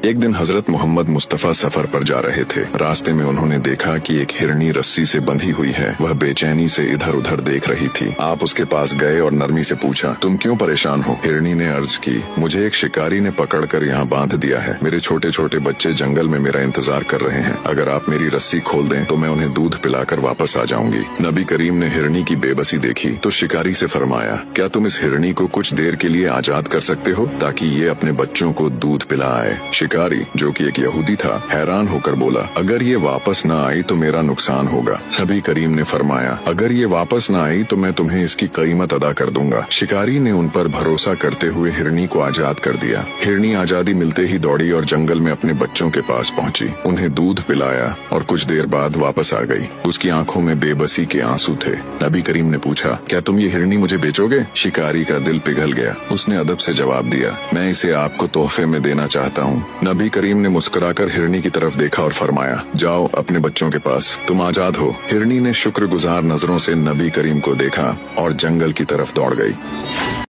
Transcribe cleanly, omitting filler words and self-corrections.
एक दिन हजरत मोहम्मद मुस्तफा सफर पर जा रहे थे। रास्ते में उन्होंने देखा कि एक हिरनी रस्सी से बंधी हुई है। वह बेचैनी से इधर उधर देख रही थी। आप उसके पास गए और नरमी से पूछा, तुम क्यों परेशान हो? हिरनी ने अर्ज की, मुझे एक शिकारी ने पकड़कर यहाँ बांध दिया है। मेरे छोटे छोटे बच्चे जंगल में मेरा इंतजार कर रहे हैं। अगर आप मेरी रस्सी खोल दें तो मैं उन्हें दूध पिलाकर वापस आ जाऊंगी। नबी करीम ने हिरनी की बेबसी देखी तो शिकारी से फरमाया, क्या तुम इस हिरनी को कुछ देर के लिए आजाद कर सकते हो ताकि ये अपने बच्चों को दूध पिला आए? शिकारी, जो कि एक यहूदी था, हैरान होकर बोला, अगर ये वापस न आई तो मेरा नुकसान होगा। नबी करीम ने फरमाया, अगर ये वापस न आई तो मैं तुम्हें इसकी कीमत अदा कर दूंगा। शिकारी ने उन पर भरोसा करते हुए हिरनी को आजाद कर दिया। हिरनी आजादी मिलते ही दौड़ी और जंगल में अपने बच्चों के पास पहुंची, उन्हें दूध पिलाया और कुछ देर बाद वापस आ गई। उसकी आंखों में बेबसी के आंसू थे। नबी करीम ने पूछा, क्या तुम ये हिरनी मुझे बेचोगे? शिकारी का दिल पिघल गया। उसने अदब से जवाब दिया, मैं इसे आपको तोहफे में देना चाहता हूँ। नबी करीम ने मुस्कुराकर हिरनी की तरफ देखा और फरमाया, जाओ अपने बच्चों के पास, तुम आजाद हो। हिरनी ने शुक्रगुजार नजरों से नबी करीम को देखा और जंगल की तरफ दौड़ गई।